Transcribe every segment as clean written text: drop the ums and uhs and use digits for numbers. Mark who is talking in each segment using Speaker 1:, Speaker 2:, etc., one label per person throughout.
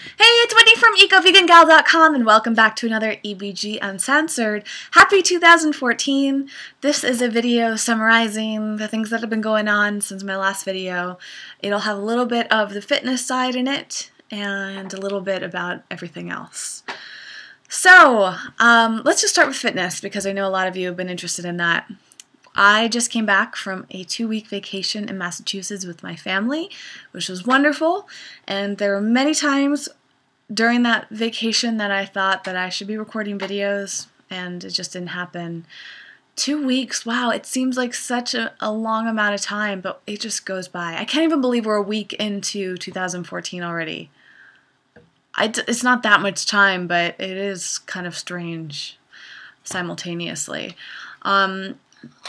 Speaker 1: Hey, it's Whitney from EcoVeganGal.com and welcome back to another EBG Uncensored. Happy 2014. This is a video summarizing the things that have been going on since my last video. It'll have a little bit of the fitness side in it and a little bit about everything else. So, let's just start with fitness because I know a lot of you have been interested in that. I just came back from a 2-week vacation in Massachusetts with my family, which was wonderful, and there were many times during that vacation that I thought that I should be recording videos, and it just didn't happen. 2 weeks, wow, it seems like such a long amount of time, but it just goes by. I can't even believe we're a week into 2014 already. It's not that much time, but it is kind of strange simultaneously.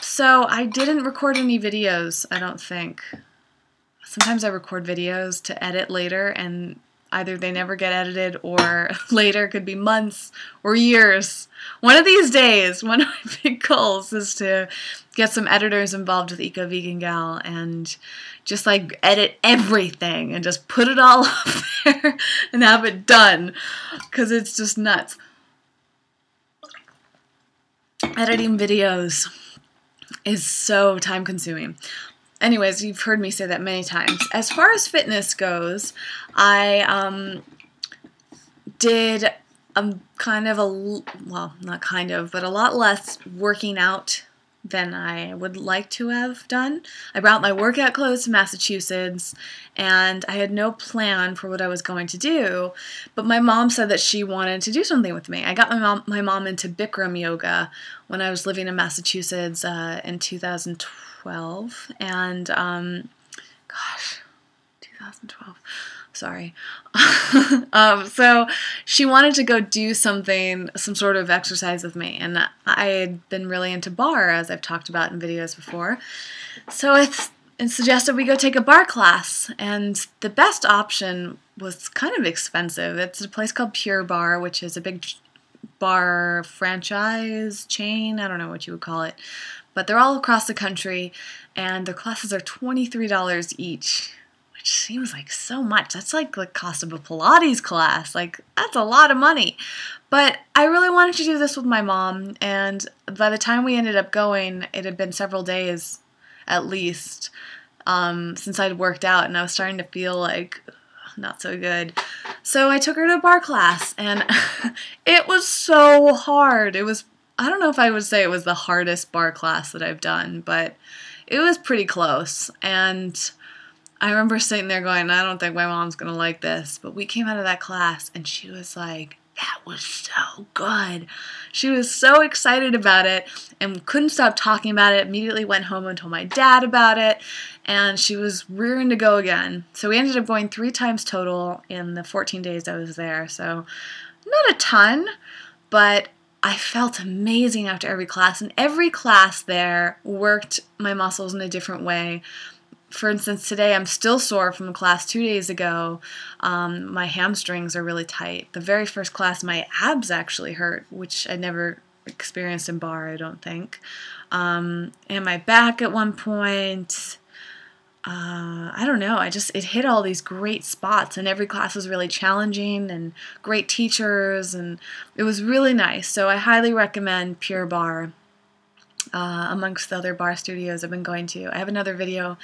Speaker 1: So I didn't record any videos, I don't think. Sometimes I record videos to edit later, and either they never get edited or later could be months or years. One of these days, one of my big goals is to get some editors involved with Eco Vegan Gal and just like edit everything and just put it all up there and have it done, because it's just nuts. Editing videos is so time consuming. Anyways, you've heard me say that many times. As far as fitness goes, I did kind of well, not kind of, but a lot less working out than I would like to have done. I brought my workout clothes to Massachusetts, and I had no plan for what I was going to do, but my mom said that she wanted to do something with me. I got my mom into Bikram yoga when I was living in Massachusetts in 2012, and gosh, 2012. Sorry. So she wanted to go do some sort of exercise with me, and I had been really into bar, as I've talked about in videos before. So I suggested we go take a bar class, and the best option was kind of expensive. It's a place called Pure Barre, which is a big bar franchise chain, I don't know what you would call it, but they're all across the country, and their classes are $23 each. Which seems like so much. That's like the cost of a Pilates class. Like, that's a lot of money. But I really wanted to do this with my mom, and by the time we ended up going, it had been several days at least since I'd worked out, and I was starting to feel like not so good. So I took her to a bar class, and it was so hard. It was, I don't know if I would say it was the hardest bar class that I've done, but it was pretty close. And I remember sitting there going, I don't think my mom's going to like this. But we came out of that class and she was like, that was so good. She was so excited about it and couldn't stop talking about it. Immediately went home and told my dad about it. And she was rearing to go again. So we ended up going 3 times total in the 14 days I was there. So not a ton, but I felt amazing after every class. And every class there worked my muscles in a different way. For instance, today I'm still sore from a class 2 days ago. My hamstrings are really tight. The very first class, my abs actually hurt, which I never experienced in bar, I don't think. And my back at one point. I don't know. It hit all these great spots, and every class was really challenging and great teachers, and it was really nice. So I highly recommend Pure Barre. Amongst the other bar studios I've been going to. I have another video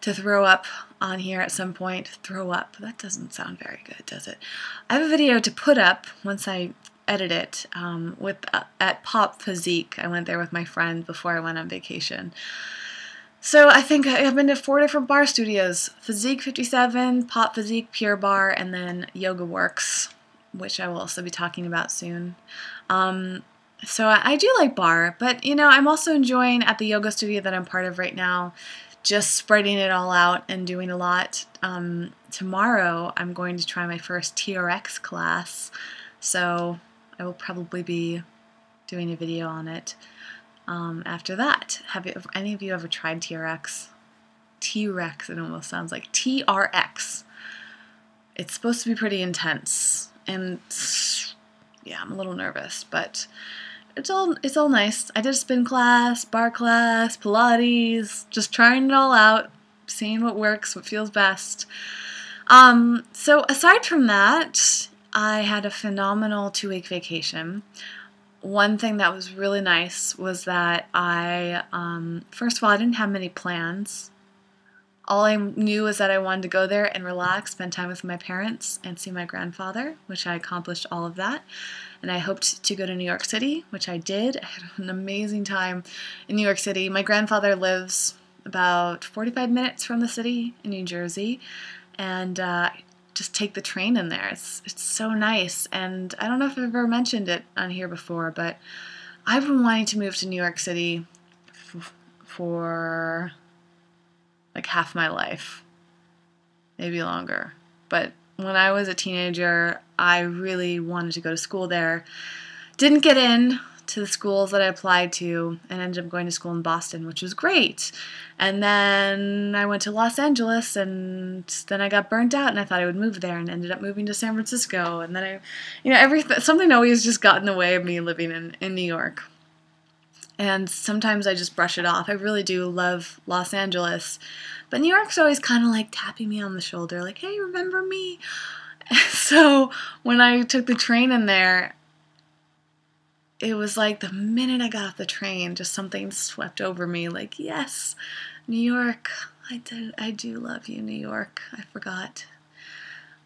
Speaker 1: to throw up on here at some point. Throw up. That doesn't sound very good, does it? I have a video to put up once I edit it at Pop Physique. I went there with my friend before I went on vacation. So I think I've been to 4 different bar studios. Physique 57, Pop Physique, Pure Barre, and then Yoga Works, which I will also be talking about soon. So I do like bar, but you know, I'm also enjoying at the yoga studio that I'm part of right now, just spreading it all out and doing a lot. Tomorrow I'm going to try my first TRX class, so I will probably be doing a video on it after that. Have any of you ever tried TRX? T-Rex, it almost sounds like TRX. It's supposed to be pretty intense, and yeah, I'm a little nervous, but it's all nice. I did a spin class, bar class, Pilates, just trying it all out, seeing what works, what feels best. So aside from that, I had a phenomenal 2-week vacation. One thing that was really nice was that first of all, I didn't have many plans. All I knew was that I wanted to go there and relax, spend time with my parents, and see my grandfather, which I accomplished all of that. And I hoped to go to New York City, which I did. I had an amazing time in New York City. My grandfather lives about 45 minutes from the city in New Jersey, and just take the train in there. It's so nice. And I don't know if I've ever mentioned it on here before, but I've been wanting to move to New York City for like half my life, maybe longer. But when I was a teenager, I really wanted to go to school there. Didn't get in to the schools that I applied to and ended up going to school in Boston, which was great. And then I went to Los Angeles, and then I got burnt out, and I thought I would move there, and ended up moving to San Francisco. And then something always just got in the way of me living in New York. And sometimes I just brush it off. I really do love Los Angeles. But New York's always kind of like tapping me on the shoulder, like, hey, remember me? So when I took the train in there, it was like the minute I got off the train, just something swept over me, like, yes, New York, I do love you, New York. I forgot.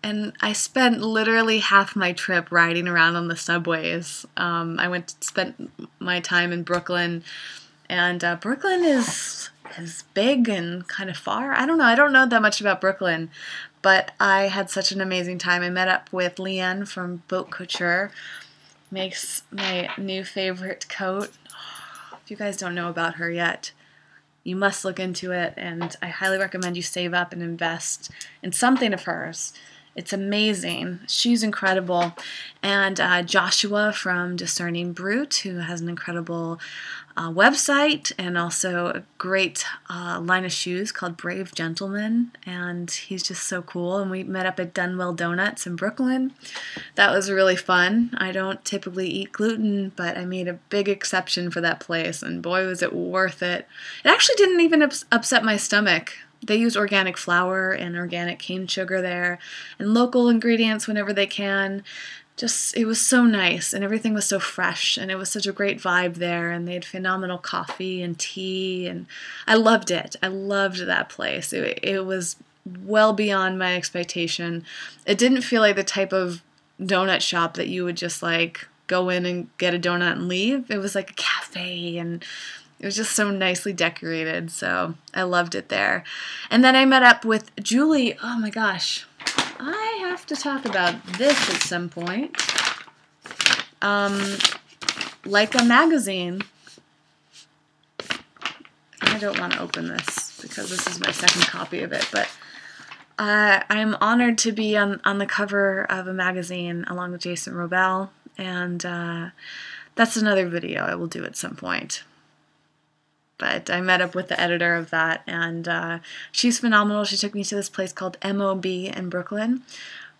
Speaker 1: And I spent literally half my trip riding around on the subways. I spent my time in Brooklyn, and Brooklyn is big and kind of far. I don't know. I don't know that much about Brooklyn, but I had such an amazing time. I met up with Leanne from Boat Couture, makes my new favorite coat. If you guys don't know about her yet, you must look into it, and I highly recommend you save up and invest in something of hers. It's amazing. She's incredible. And Joshua from Discerning Brute, who has an incredible website and also a great line of shoes called Brave Gentleman. And he's just so cool. And we met up at Dunwell Donuts in Brooklyn. That was really fun. I don't typically eat gluten, but I made a big exception for that place. And boy, was it worth it. It actually didn't even upset my stomach. They use organic flour and organic cane sugar there, and local ingredients whenever they can. It was so nice, and everything was so fresh, and it was such a great vibe there, and they had phenomenal coffee and tea, and I loved it. I loved that place. It was well beyond my expectation. It didn't feel like the type of donut shop that you would just like go in and get a donut and leave. It was like a cafe, and it was just so nicely decorated, so I loved it there. And then I met up with Julie. Oh my gosh, I have to talk about this at some point. Like a magazine. I don't want to open this because this is my second copy of it, but I'm honored to be on the cover of a magazine along with Jason Robel, and that's another video I will do at some point. But I met up with the editor of that, and she's phenomenal. She took me to this place called MOB in Brooklyn,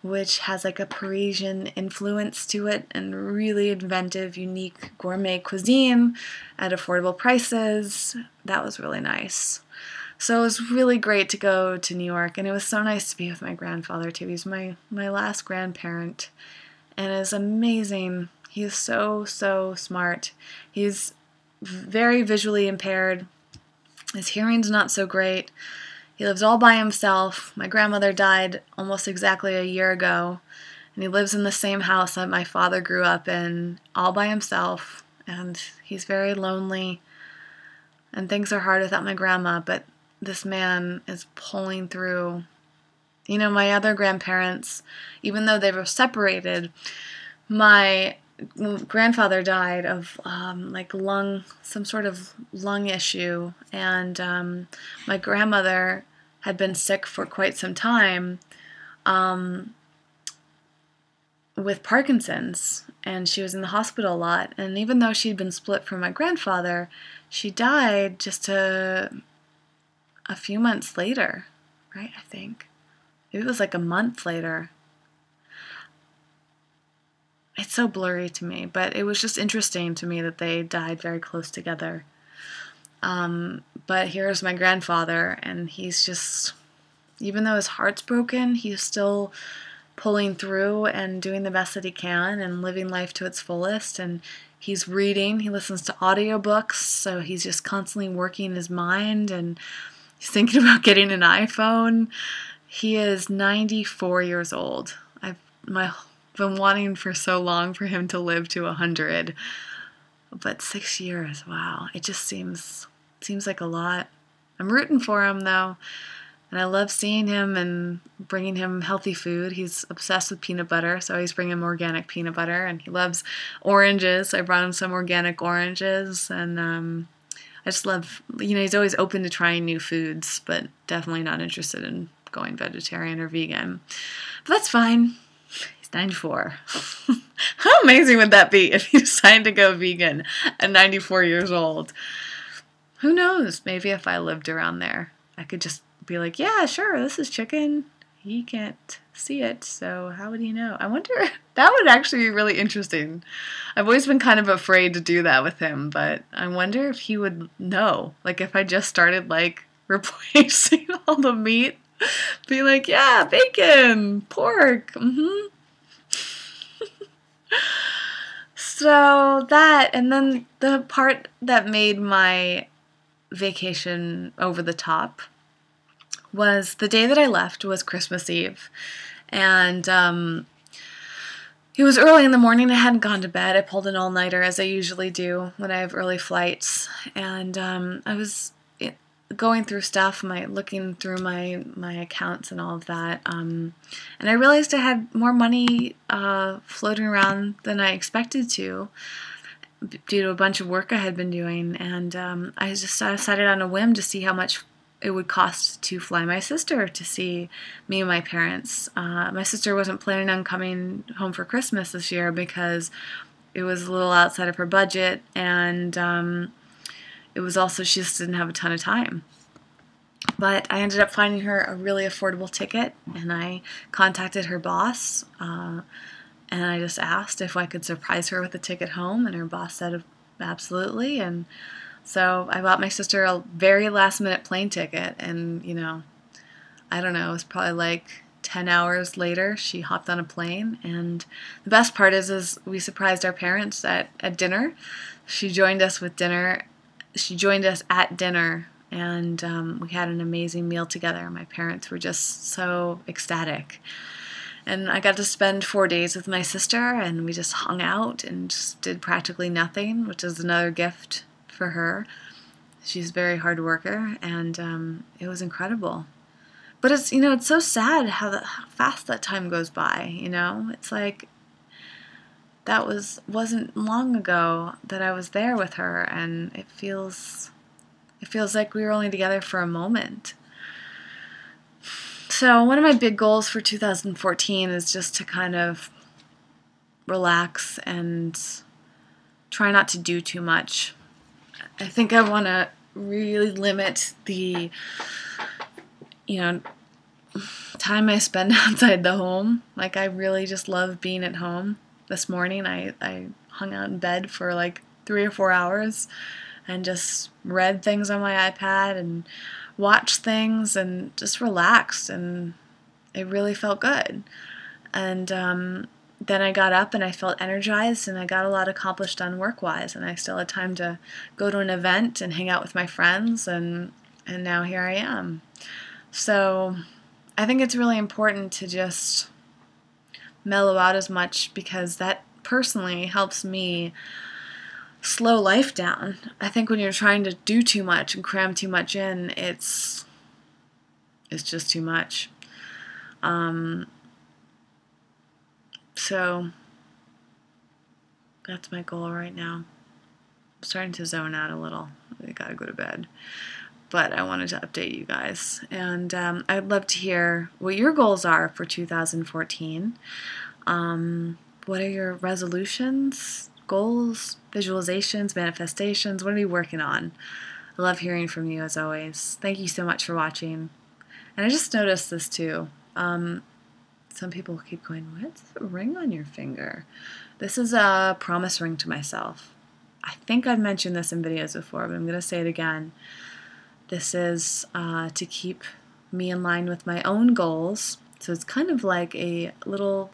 Speaker 1: which has like a Parisian influence to it and really inventive, unique gourmet cuisine at affordable prices. That was really nice. So it was really great to go to New York, and it was so nice to be with my grandfather too. He's my last grandparent, and it was amazing. He is so smart. He's very visually impaired. His hearing's not so great. He lives all by himself. My grandmother died almost exactly a year ago, and he lives in the same house that my father grew up in, all by himself, and he's very lonely, and things are hard without my grandma, but this man is pulling through. You know, my other grandparents, even though they were separated, my grandfather died of some sort of lung issue, and my grandmother had been sick for quite some time with Parkinson's, and she was in the hospital a lot. And even though she'd been split from my grandfather, she died just a few months later, right? I think maybe it was like a month later. It's so blurry to me, but it was just interesting to me that they died very close together. But here's my grandfather, and he's just Even though his heart's broken, he's still pulling through and doing the best that he can and living life to its fullest. And he's reading, he listens to audiobooks, so he's just constantly working his mind, and he's thinking about getting an iPhone. He is 94 years old. I've been wanting for so long for him to live to 100. But 6 years, wow. It just seems like a lot. I'm rooting for him, though. And I love seeing him and bringing him healthy food. He's obsessed with peanut butter, so I always bring him organic peanut butter. And he loves oranges, so I brought him some organic oranges. And I just love, he's always open to trying new foods, but definitely not interested in going vegetarian or vegan. But that's fine. He's 94. How amazing would that be if he decided to go vegan at 94 years old? Who knows? Maybe if I lived around there, I could just be like, yeah, sure, this is chicken. He can't see it, so how would he know? I wonder, that would actually be really interesting. I've always been kind of afraid to do that with him, but I wonder if he would know. Like, if I just started, like, replacing all the meat, be like, yeah, bacon, pork, So that, and then the part that made my vacation over the top was the day that I left was Christmas Eve. And it was early in the morning. I hadn't gone to bed. I pulled an all-nighter, as I usually do when I have early flights. And I was going through stuff, looking through my accounts and all of that. And I realized I had more money floating around than I expected to, due to a bunch of work I had been doing. And I just decided on a whim to see how much it would cost to fly my sister to see me and my parents. My sister wasn't planning on coming home for Christmas this year because it was a little outside of her budget, and it was also, she just didn't have a ton of time. But I ended up finding her a really affordable ticket, and I contacted her boss, and I just asked if I could surprise her with a ticket home, and her boss said absolutely. And so I bought my sister a very last-minute plane ticket, and, I don't know, it was probably like 10 hours later, she hopped on a plane. And the best part is we surprised our parents at dinner. She joined us at dinner, and we had an amazing meal together. My parents were just so ecstatic. And I got to spend 4 days with my sister, and we just hung out and just did practically nothing, which is another gift for her. She's a very hard worker, and it was incredible. But it's, it's so sad how fast that time goes by, It's like, that wasn't long ago that I was there with her, and it feels like we were only together for a moment. So one of my big goals for 2014 is just to kind of relax and try not to do too much. I think I want to really limit the, time I spend outside the home. Like, I really just love being at home. This morning I hung out in bed for like 3 or 4 hours and just read things on my iPad and watched things and just relaxed, and it really felt good. And then I got up and I felt energized, and I got a lot accomplished done work-wise, and I still had time to go to an event and hang out with my friends, and now here I am. So I think it's really important to just mellow out as much, because that personally helps me slow life down. I think when you're trying to do too much and cram too much in, it's just too much. So that's my goal right now. I'm starting to zone out a little. I gotta go to bed. But I wanted to update you guys. And I'd love to hear what your goals are for 2014. What are your resolutions, goals, visualizations, manifestations? What are you working on? I love hearing from you, as always. Thank you so much for watching. And I just noticed this too. Some people keep going, what's the ring on your finger? This is a promise ring to myself. I think I've mentioned this in videos before, but I'm going to say it again. This is to keep me in line with my own goals. So it's kind of like a little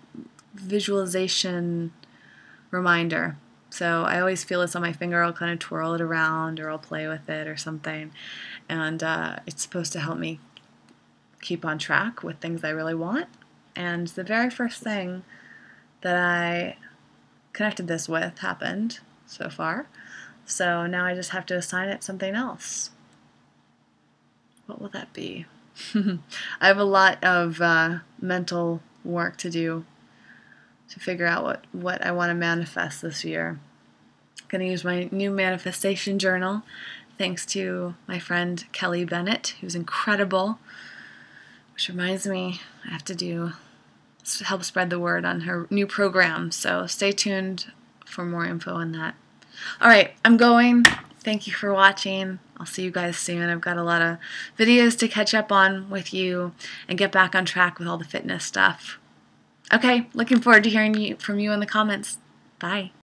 Speaker 1: visualization reminder. So I always feel this on my finger. I'll kind of twirl it around, or I'll play with it or something. And it's supposed to help me keep on track with things I really want. And the very first thing that I connected this with happened so far. So now I just have to assign it something else. What will that be? I have a lot of mental work to do to figure out what I want to manifest this year. I'm going to use my new manifestation journal, thanks to my friend Kelly Bennett, who's incredible. Which reminds me, I have to help spread the word on her new program, so stay tuned for more info on that. Alright, I'm going. Thank you for watching. I'll see you guys soon. I've got a lot of videos to catch up on with you and get back on track with all the fitness stuff. Okay, looking forward to hearing from you in the comments. Bye.